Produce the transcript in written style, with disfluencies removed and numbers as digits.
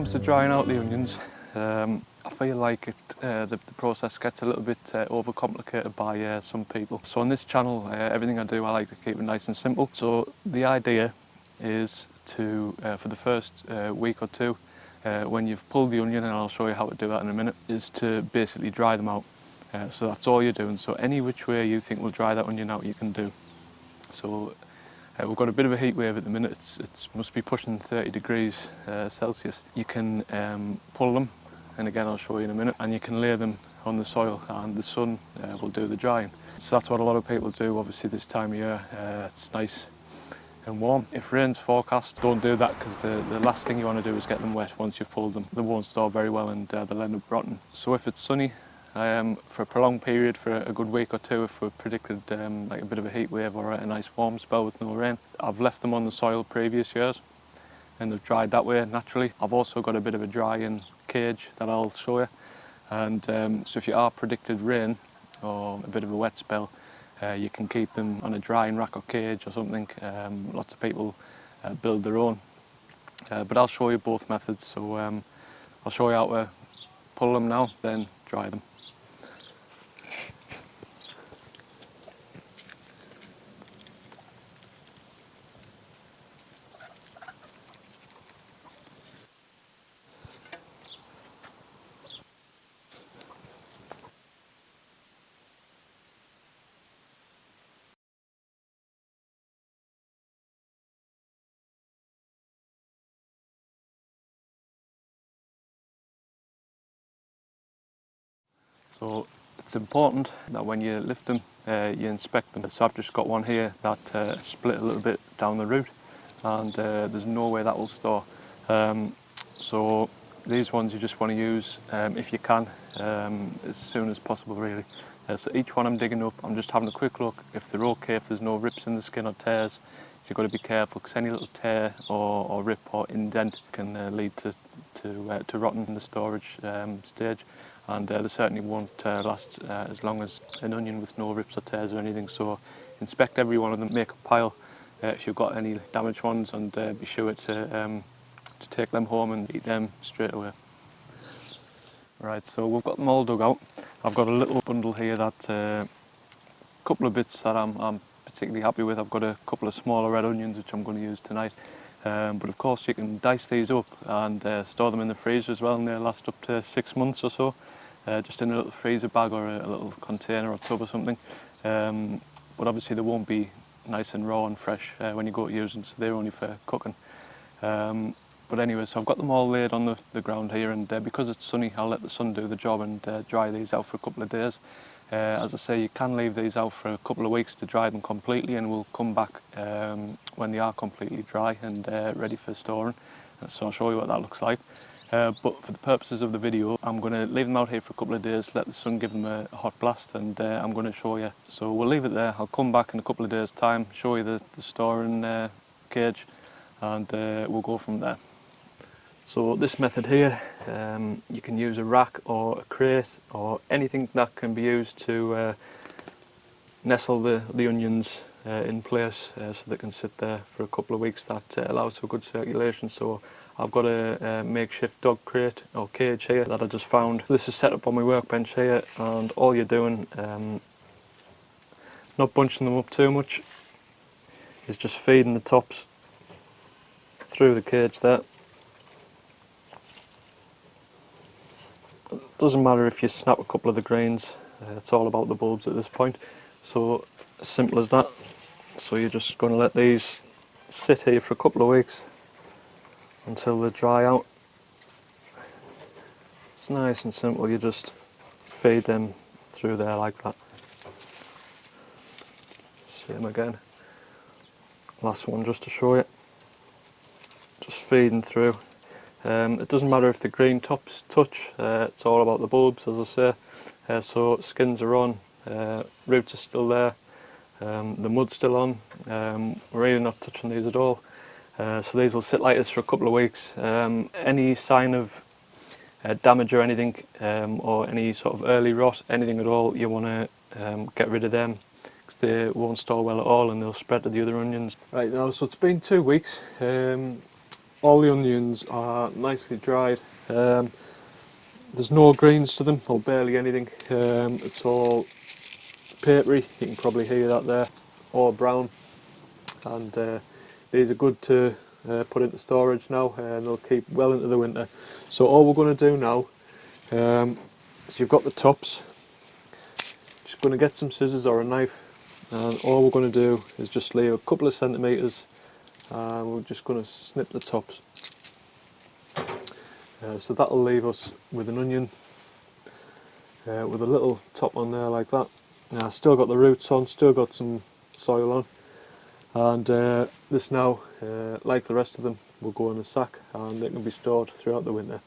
comes to drying out the onions, I feel like the process gets a little bit overcomplicated by some people. So on this channel, everything I do, I like to keep it nice and simple. So the idea is to, for the first week or two, when you've pulled the onion, and I'll show you how to do that in a minute, is to basically dry them out. So that's all you're doing. So any which way you think will dry that onion out, you can do. So we've got a bit of a heat wave at the minute. It must be pushing 30 degrees Celsius. You can pull them, and again I'll show you in a minute, and you can lay them on the soil and the sun will do the drying. So that's what a lot of people do. Obviously this time of year it's nice and warm. If rain's forecast, don't do that, because the last thing you want to do is get them wet once you've pulled them. They won't store very well and they'll end up rotting. So if it's sunny for a prolonged period, for a good week or two, if we're predicted like a bit of a heat wave or a nice warm spell with no rain, I've left them on the soil previous years and they've dried that way naturally. I've also got a bit of a drying cage that I'll show you, and so if you are predicted rain or a bit of a wet spell, you can keep them on a drying rack or cage or something. Lots of people build their own, but I'll show you both methods. So I'll show you how to pull them now, then dry them. So it's important that when you lift them, you inspect them. So I've just got one here that split a little bit down the root, and there's no way that will store. So these ones you just want to use if you can, as soon as possible really. So each one I'm digging up, I'm just having a quick look if they're okay, if there's no rips in the skin or tears. So you've got to be careful, because any little tear or rip or indent can lead to rotting in the storage stage. And they certainly won't last as long as an onion with no rips or tears or anything. So inspect every one of them, make a pile if you've got any damaged ones, and be sure to take them home and eat them straight away. Right, so we've got them all dug out. I've got a little bundle here that a couple of bits that I'm particularly happy with. I've got a couple of smaller red onions which I'm going to use tonight. But of course you can dice these up and store them in the freezer as well, and they'll last up to 6 months or so, just in a little freezer bag or a little container or tub or something. But obviously they won't be nice and raw and fresh when you go to use them, so they're only for cooking. But anyway, so I've got them all laid on the ground here, and because it's sunny, I'll let the sun do the job and dry these out for a couple of days. As I say, you can leave these out for a couple of weeks to dry them completely, and we'll come back when they are completely dry and ready for storing. So I'll show you what that looks like. But for the purposes of the video, I'm going to leave them out here for a couple of days, let the sun give them a hot blast, and I'm going to show you. So we'll leave it there. I'll come back in a couple of days' time, show you the storing cage, and we'll go from there. So this method here, you can use a rack or a crate or anything that can be used to nestle the onions in place so they can sit there for a couple of weeks. That allows for good circulation. So I've got a makeshift dog crate or cage here that I just found. This is set up on my workbench here, and all you're doing, not bunching them up too much, is just feeding the tops through the cage there. Doesn't matter if you snap a couple of the grains, it's all about the bulbs at this point. So as simple as that. So you're just going to let these sit here for a couple of weeks until they dry out. It's nice and simple, you just feed them through there like that. Same again. Last one just to show you. Just feeding through. It doesn't matter if the green tops touch, it's all about the bulbs, as I say. So skins are on, roots are still there, the mud's still on. We're really not touching these at all. So these will sit like this for a couple of weeks. Any sign of damage or anything, or any sort of early rot, anything at all, you want to get rid of them, because they won't store well at all and they'll spread to the other onions. Right now, so it's been 2 weeks. all the onions are nicely dried. There's no greens to them, or barely anything. It's all papery, you can probably hear that there, or brown. And these are good to put into storage now, and they'll keep well into the winter. So all we're going to do now, is you've got the tops, just going to get some scissors or a knife, and all we're going to do is just leave a couple of centimetres, and we're just going to snip the tops. So that'll leave us with an onion with a little top on there like that. Now still got the roots on, still got some soil on, and this now, like the rest of them, will go in a sack and they can be stored throughout the winter.